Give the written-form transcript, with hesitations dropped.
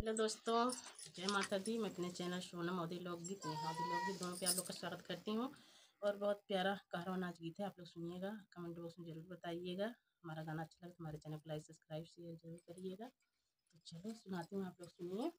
Hello दोस्तों, जय माता दी। मैं अपने चैनल सोनम मोदी लोकगीत नेहा मोदी लोकगीत दोनों पे आप लोग का स्वागत करती हूँ। और बहुत प्यारा कहरवा नाच गीत है, आप लोग सुनिएगा। कमेंट बॉक्स में ज़रूर बताइएगा। हमारा गाना अच्छा लगे तो हमारे चैनल को लाइक सब्सक्राइब शेयर जरूर करिएगा। तो चलो सुनाती हूँ, आप लोग सुनिए।